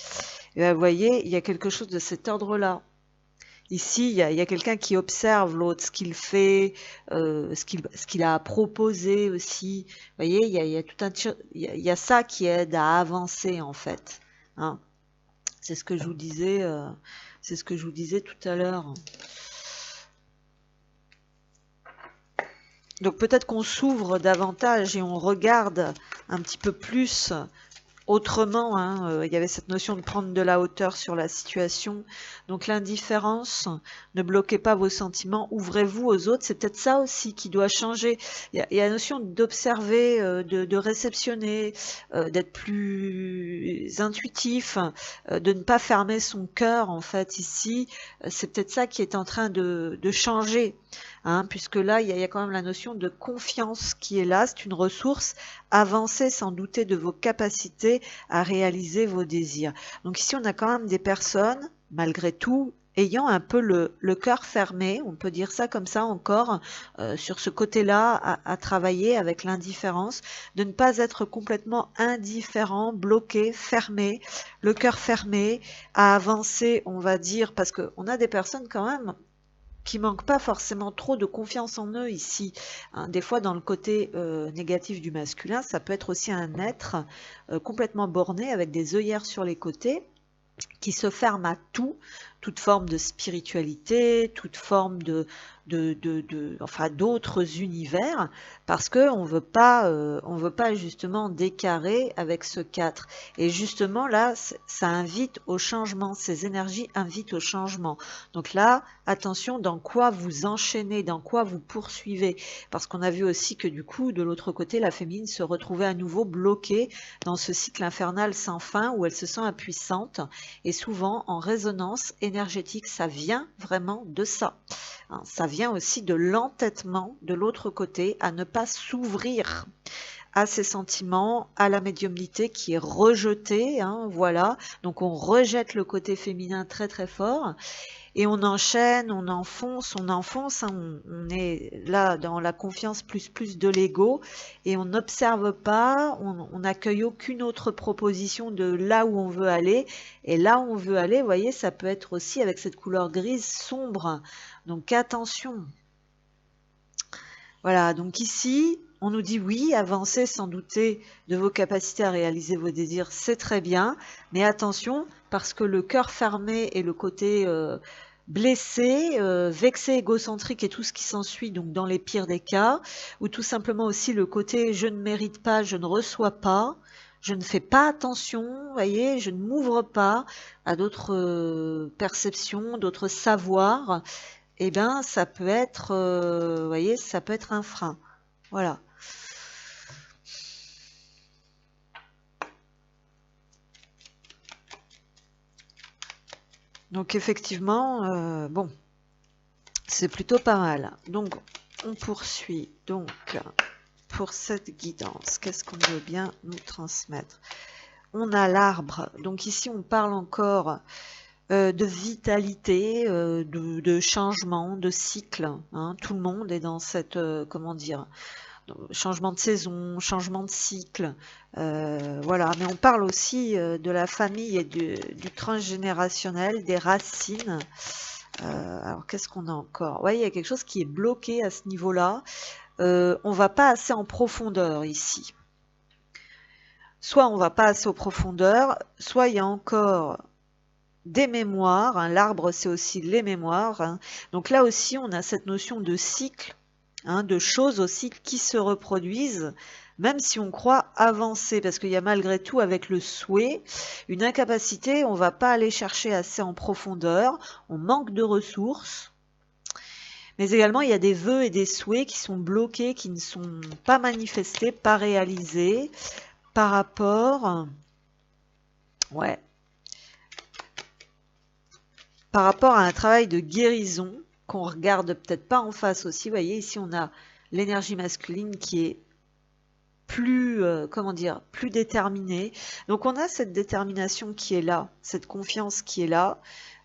Et bien, vous voyez, il y a quelque chose de cet ordre-là. Ici, il y a quelqu'un qui observe l'autre, ce qu'il fait, ce qu'il a proposé aussi. Vous voyez, il y a tout il y a ça qui aide à avancer en fait. Hein. C'est ce que je vous disais, c'est ce que je vous disais tout à l'heure. Donc peut-être qu'on s'ouvre davantage et on regarde un petit peu plus autrement. Hein. Il y avait cette notion de prendre de la hauteur sur la situation. Donc l'indifférence, ne bloquez pas vos sentiments, ouvrez-vous aux autres. C'est peut-être ça aussi qui doit changer. Il y a la notion d'observer, de réceptionner, d'être plus intuitif, de ne pas fermer son cœur en fait ici. C'est peut-être ça qui est en train de changer. Hein, puisque là, il y a quand même la notion de confiance qui est là, c'est une ressource. Avancez sans douter de vos capacités à réaliser vos désirs. Donc ici, on a quand même des personnes, malgré tout, ayant un peu le cœur fermé, on peut dire ça comme ça encore, sur ce côté-là, à travailler avec l'indifférence, de ne pas être complètement indifférent, bloqué, fermé, le cœur fermé, à avancer, on va dire, parce qu'on a des personnes quand même qui manquent pas forcément trop de confiance en eux ici. Hein, des fois, dans le côté négatif du masculin, ça peut être aussi un être complètement borné avec des œillères sur les côtés qui se ferme à tout, toute forme de spiritualité, toute forme enfin d'autres univers, parce que on veut pas justement décarrer avec ce 4. Et justement là, ça invite au changement, ces énergies invitent au changement. Donc là, attention dans quoi vous enchaînez, dans quoi vous poursuivez, parce qu'on a vu aussi que du coup, de l'autre côté, la féminine se retrouvait à nouveau bloquée dans ce cycle infernal sans fin où elle se sent impuissante. Et souvent, en résonance énergétique, ça vient vraiment de ça. Hein, ça vient aussi de l'entêtement de l'autre côté à ne pas s'ouvrir à ses sentiments, à la médiumnité qui est rejetée. Hein, voilà. Donc on rejette le côté féminin très très fort. Et on enchaîne, on enfonce, hein, on est là dans la confiance plus de l'ego et on n'observe pas, on n'accueille aucune autre proposition de là où on veut aller. Et là où on veut aller, vous voyez, ça peut être aussi avec cette couleur grise sombre. Donc attention. Voilà, donc ici, on nous dit oui, avancez sans douter de vos capacités à réaliser vos désirs, c'est très bien, mais attention, parce que le cœur fermé et le côté blessé, vexé, égocentrique et tout ce qui s'ensuit, donc dans les pires des cas, ou tout simplement aussi le côté je ne mérite pas, je ne reçois pas, je ne fais pas attention, voyez, je ne m'ouvre pas à d'autres perceptions, d'autres savoirs. eh ben, ça peut être, vous voyez, ça peut être un frein. Voilà. Donc effectivement, bon, c'est plutôt pas mal. Donc on poursuit. Donc pour cette guidance, qu'est-ce qu'on veut bien nous transmettre? On a l'arbre. Donc ici on parle encore de vitalité, de changement, de cycle. Hein. Tout le monde est dans cette, comment dire, changement de saison, changement de cycle. Voilà, mais on parle aussi de la famille et du transgénérationnel, des racines. Alors qu'est-ce qu'on a encore? Ouais, il y a quelque chose qui est bloqué à ce niveau-là. On va pas assez en profondeur ici. Soit on va pas assez en profondeur, soit il y a encore des mémoires. Hein. L'arbre, c'est aussi les mémoires. Hein. Donc là aussi, on a cette notion de cycle, hein, de choses aussi qui se reproduisent, même si on croit avancer, parce qu'il y a malgré tout, avec le souhait, une incapacité, on ne va pas aller chercher assez en profondeur, on manque de ressources. Mais également, il y a des vœux et des souhaits qui sont bloqués, qui ne sont pas manifestés, pas réalisés, par rapport... Ouais. Par rapport à un travail de guérison qu'on regarde peut-être pas en face aussi. Vous voyez, ici, on a l'énergie masculine qui est plus, comment dire, plus déterminée. Donc, on a cette détermination qui est là, cette confiance qui est là.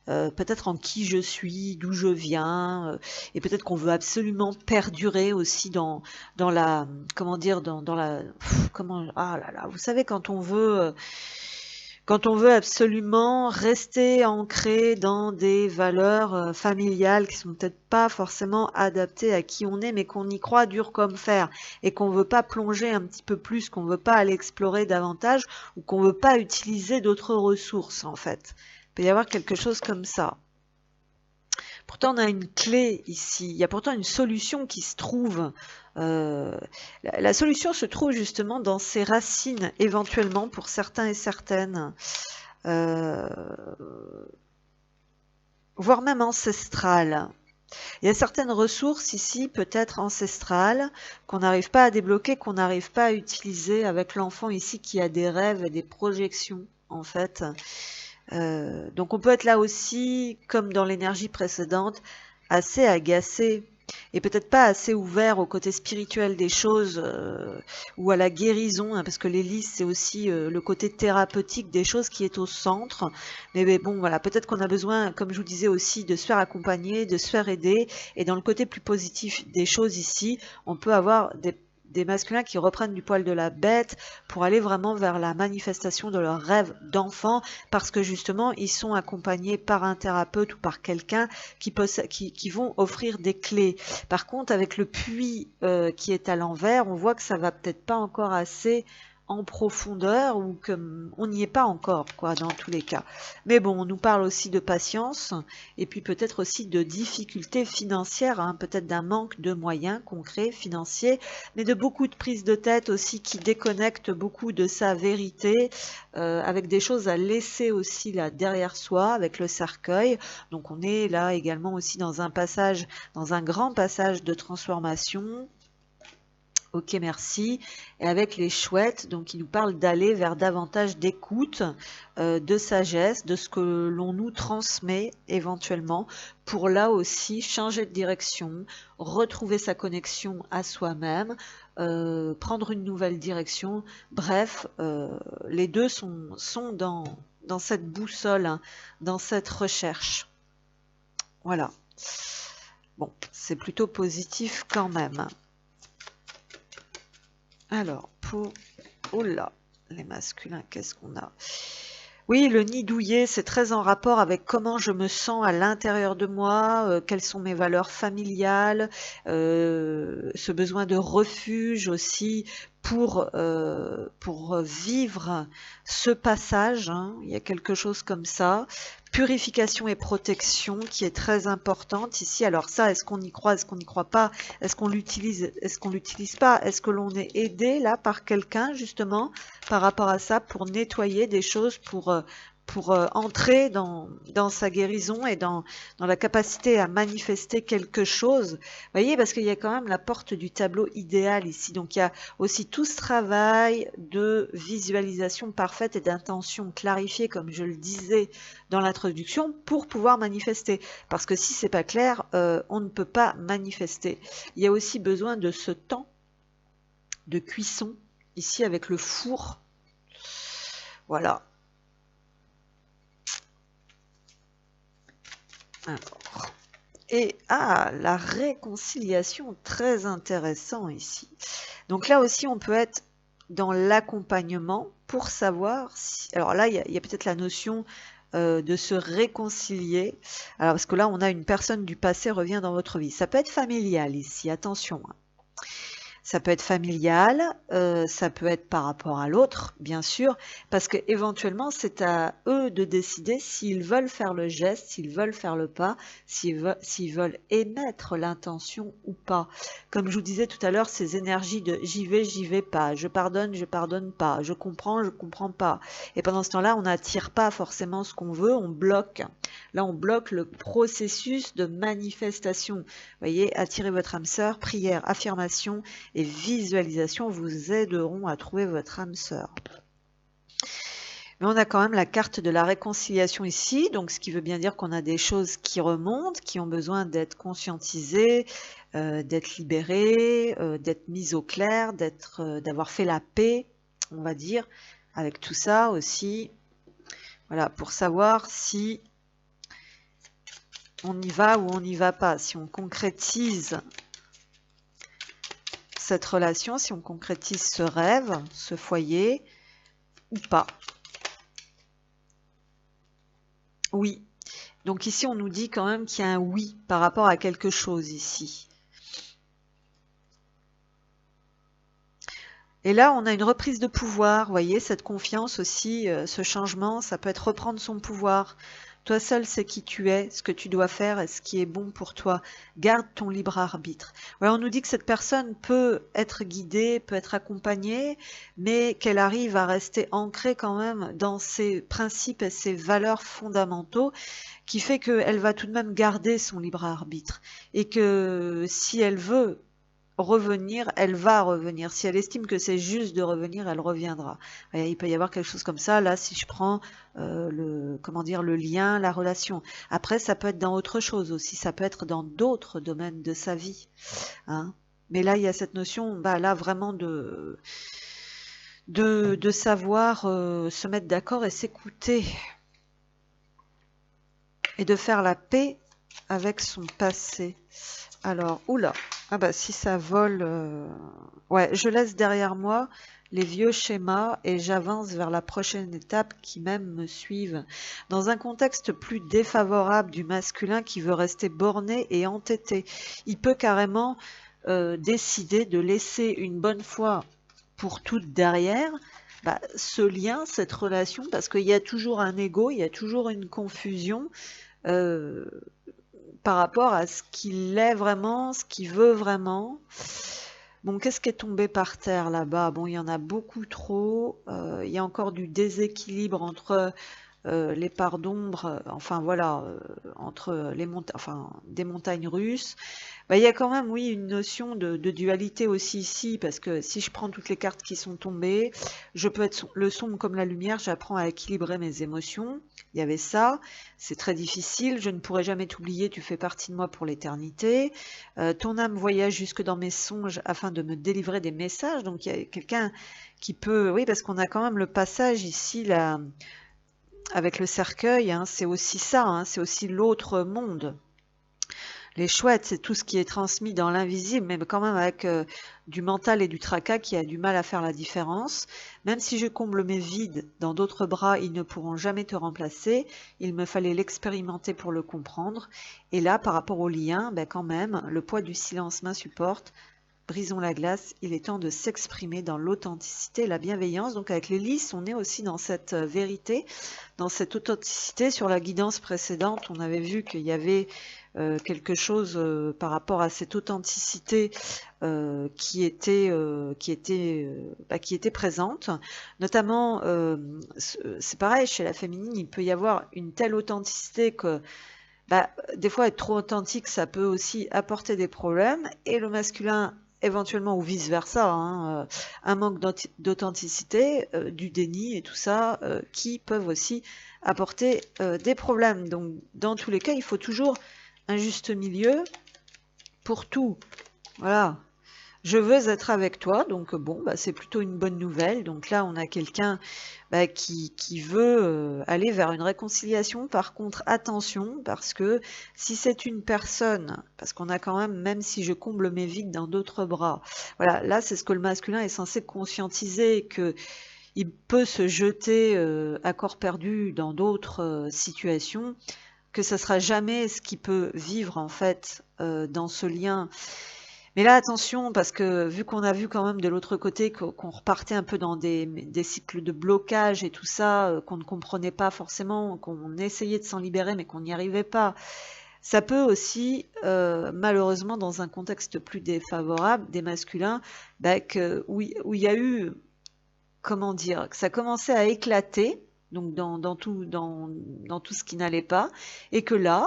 Peut-être en qui je suis, d'où je viens, et peut-être qu'on veut absolument perdurer aussi dans la, comment dire, dans la, comment, ah là là, vous savez, quand on veut absolument rester ancré dans des valeurs familiales qui sont peut-être pas forcément adaptées à qui on est, mais qu'on y croit dur comme fer, et qu'on veut pas plonger un petit peu plus, qu'on veut pas aller explorer davantage, ou qu'on veut pas utiliser d'autres ressources, en fait. Il peut y avoir quelque chose comme ça. Pourtant, on a une clé ici. Il y a pourtant une solution qui se trouve. La solution se trouve justement dans ses racines, éventuellement, pour certains et certaines. Voire même ancestrales. Il y a certaines ressources ici, peut-être ancestrales, qu'on n'arrive pas à débloquer, qu'on n'arrive pas à utiliser avec l'enfant ici qui a des rêves et des projections, en fait. Donc on peut être là aussi, comme dans l'énergie précédente, assez agacé et peut-être pas assez ouvert au côté spirituel des choses ou à la guérison, hein, parce que l'hélice c'est aussi le côté thérapeutique des choses qui est au centre. Mais bon, voilà, peut-être qu'on a besoin, comme je vous disais aussi, de se faire accompagner, de se faire aider. Et dans le côté plus positif des choses ici, on peut avoir des masculins qui reprennent du poil de la bête pour aller vraiment vers la manifestation de leurs rêves d'enfant, parce que justement ils sont accompagnés par un thérapeute ou par quelqu'un qui vont offrir des clés. Par contre, avec le puits qui est à l'envers, on voit que ça va peut-être pas encore assez en profondeur, ou qu'on n'y est pas encore, quoi, dans tous les cas. Mais bon, on nous parle aussi de patience, et puis peut-être aussi de difficultés financières, hein, peut-être d'un manque de moyens concrets, financiers, mais de beaucoup de prises de tête aussi qui déconnectent beaucoup de sa vérité, avec des choses à laisser aussi là derrière soi, avec le cercueil. Donc on est là également aussi dans un passage, dans un grand passage de transformation. Ok, merci. Et avec les chouettes, donc ils nous parlent d'aller vers davantage d'écoute, de sagesse, de ce que l'on nous transmet éventuellement, pour là aussi changer de direction, retrouver sa connexion à soi-même, prendre une nouvelle direction. Bref, les deux sont dans cette boussole, hein, dans cette recherche. Voilà. Bon, c'est plutôt positif quand même. Alors, pour... Oh là, les masculins, qu'est-ce qu'on a? Oui, le nid douillet, c'est très en rapport avec comment je me sens à l'intérieur de moi, quelles sont mes valeurs familiales, ce besoin de refuge aussi pour vivre ce passage, hein. Il y a quelque chose comme ça. purification et protection qui est très importante ici. Alors ça, est-ce qu'on y croit, est-ce qu'on n'y croit pas, est-ce qu'on l'utilise, est-ce qu'on l'utilise pas, est-ce que l'on est aidé là par quelqu'un justement par rapport à ça pour nettoyer des choses, pour entrer dans sa guérison et dans la capacité à manifester quelque chose. Vous voyez, parce qu'il y a quand même la porte du tableau idéal ici. Donc il y a aussi tout ce travail de visualisation parfaite et d'intention clarifiée, comme je le disais dans l'introduction, pour pouvoir manifester. Parce que si c'est pas clair, on ne peut pas manifester. Il y a aussi besoin de ce temps de cuisson, ici avec le four. Voilà. Et la réconciliation, très intéressant ici. Donc là aussi, on peut être dans l'accompagnement pour savoir si... Alors là, il y a peut-être la notion de se réconcilier. Alors parce que là, on a une personne du passé revient dans votre vie. Ça peut être familial ici, attention. Ça peut être familial, ça peut être par rapport à l'autre, bien sûr, parce que éventuellement c'est à eux de décider s'ils veulent faire le geste, s'ils veulent faire le pas, s'ils veulent émettre l'intention ou pas. Comme je vous disais tout à l'heure, ces énergies de j'y vais pas, je pardonne pas, je comprends pas. Et pendant ce temps-là, on n'attire pas forcément ce qu'on veut, on bloque. Là, on bloque le processus de manifestation. Vous voyez, attirez votre âme sœur, prière, affirmation et visualisation vous aideront à trouver votre âme sœur. Mais on a quand même la carte de la réconciliation ici, donc ce qui veut bien dire qu'on a des choses qui remontent, qui ont besoin d'être conscientisées, d'être libérées, d'être mises au clair, d'avoir fait la paix, on va dire, avec tout ça aussi. Voilà, pour savoir si on y va ou on n'y va pas, si on concrétise cette relation, si on concrétise ce rêve, ce foyer, ou pas. Oui. Donc ici, on nous dit quand même qu'il y a un oui par rapport à quelque chose ici. Et là, on a une reprise de pouvoir. Vous voyez, cette confiance aussi, ce changement, ça peut être reprendre son pouvoir. Toi seul sais qui tu es, ce que tu dois faire et ce qui est bon pour toi. Garde ton libre arbitre. Ouais, on nous dit que cette personne peut être guidée, peut être accompagnée, mais qu'elle arrive à rester ancrée quand même dans ses principes et ses valeurs fondamentaux, qui fait qu'elle va tout de même garder son libre arbitre. Et que si elle veut revenir, elle va revenir. Si elle estime que c'est juste de revenir, elle reviendra. Et il peut y avoir quelque chose comme ça. Là, si je prends le lien, la relation. Après, ça peut être dans autre chose aussi. Ça peut être dans d'autres domaines de sa vie. Hein. Mais là, il y a cette notion, là vraiment de savoir se mettre d'accord et s'écouter. Et de faire la paix avec son passé. Alors, oula, si ça vole, ouais, je laisse derrière moi les vieux schémas et j'avance vers la prochaine étape qui même me suivent. Dans un contexte plus défavorable du masculin qui veut rester borné et entêté, il peut carrément décider de laisser une bonne fois pour toutes derrière ce lien, cette relation, parce qu'il y a toujours un ego, il y a toujours une confusion, par rapport à ce qu'il est vraiment, ce qu'il veut vraiment. Bon, qu'est-ce qui est tombé par terre là-bas? Bon, il y en a beaucoup trop. Il y a encore du déséquilibre entre les parts d'ombre, entre des montagnes russes. Il y a quand même, oui, une notion de dualité aussi ici, parce que si je prends toutes les cartes qui sont tombées, je peux être le sombre comme la lumière, j'apprends à équilibrer mes émotions. Il y avait ça, c'est très difficile, je ne pourrai jamais t'oublier, tu fais partie de moi pour l'éternité. Ton âme voyage jusque dans mes songes afin de me délivrer des messages. Donc il y a quelqu'un qui peut, oui, parce qu'on a quand même le passage ici, là, avec le cercueil, hein, c'est aussi ça, hein, c'est aussi l'autre monde. Les chouettes, c'est tout ce qui est transmis dans l'invisible, mais quand même avec du mental et du tracas qui a du mal à faire la différence. Même si je comble mes vides dans d'autres bras, ils ne pourront jamais te remplacer. Il me fallait l'expérimenter pour le comprendre. Et là, par rapport au lien, quand même, le poids du silence m'insupporte. brisons la glace, il est temps de s'exprimer dans l'authenticité et la bienveillance. Donc avec les lys, on est aussi dans cette vérité, dans cette authenticité. Sur la guidance précédente, on avait vu qu'il y avait quelque chose par rapport à cette authenticité qui était présente. Notamment, c'est pareil, chez la féminine, il peut y avoir une telle authenticité que des fois être trop authentique, ça peut aussi apporter des problèmes, et le masculin éventuellement, ou vice versa, hein, un manque d'authenticité, du déni et tout ça, qui peuvent aussi apporter des problèmes. Donc dans tous les cas, il faut toujours un juste milieu pour tout. Voilà. Je veux être avec toi, donc bon, c'est plutôt une bonne nouvelle. Donc là, on a quelqu'un qui veut aller vers une réconciliation. Par contre, attention, parce que si c'est une personne, parce qu'on a quand même si je comble mes vides dans d'autres bras, voilà, là, c'est ce que le masculin est censé conscientiser, que il peut se jeter à corps perdu dans d'autres situations, que ça sera jamais ce qu'il peut vivre en fait dans ce lien. Mais là, attention, parce que vu qu'on a vu quand même de l'autre côté qu'on repartait un peu dans des cycles de blocage et tout ça, qu'on ne comprenait pas forcément, qu'on essayait de s'en libérer mais qu'on n'y arrivait pas, ça peut aussi, malheureusement, dans un contexte plus défavorable des masculins, où il y a eu, comment dire, que ça commençait à éclater, donc dans tout ce qui n'allait pas, et que là,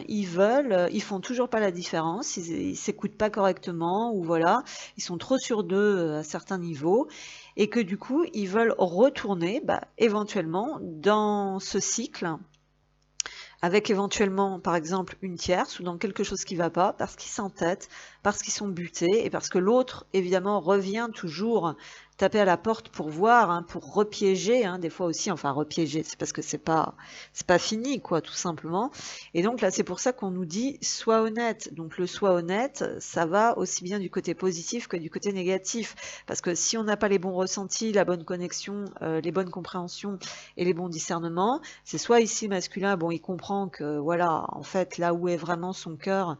ils font toujours pas la différence, ils s'écoutent pas correctement, ou voilà, ils sont trop sûrs d'eux à certains niveaux, et que du coup, ils veulent retourner, éventuellement, dans ce cycle, avec éventuellement, par exemple, une tierce, ou dans quelque chose qui va pas, parce qu'ils s'entêtent, parce qu'ils sont butés, et parce que l'autre, évidemment, revient toujours taper à la porte pour voir, hein, pour repiéger, hein, des fois aussi, enfin repiéger, c'est parce que c'est pas fini, quoi, tout simplement. Et donc là, c'est pour ça qu'on nous dit sois honnête. Donc le sois honnête, ça va aussi bien du côté positif que du côté négatif, parce que si on n'a pas les bons ressentis, la bonne connexion, les bonnes compréhensions et les bons discernements, c'est soit ici masculin, bon, il comprend que voilà, en fait, là où est vraiment son cœur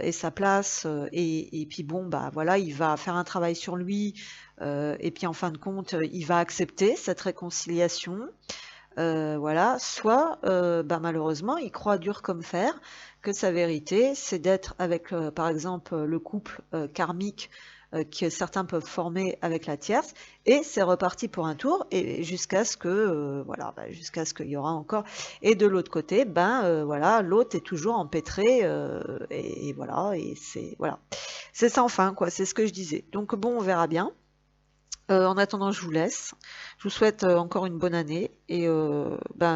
et sa place, et puis bon, voilà, il va faire un travail sur lui. Et puis en fin de compte, il va accepter cette réconciliation, voilà. Soit, malheureusement, il croit dur comme fer que sa vérité, c'est d'être avec, par exemple, le couple karmique que certains peuvent former avec la tierce, et c'est reparti pour un tour, et jusqu'à ce que, voilà, jusqu'à ce qu'il y aura encore. Et de l'autre côté, voilà, l'autre est toujours empêtré, et voilà, et c'est sans fin, quoi. C'est ce que je disais. Donc bon, on verra bien. En attendant, je vous laisse. Je vous souhaite encore une bonne année, et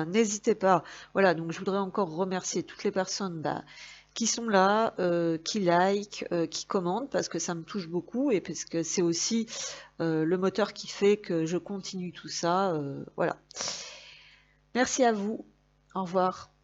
n'hésitez pas. Voilà, donc je voudrais encore remercier toutes les personnes qui sont là, qui like, qui commentent, parce que ça me touche beaucoup, et parce que c'est aussi le moteur qui fait que je continue tout ça. Voilà. Merci à vous. Au revoir.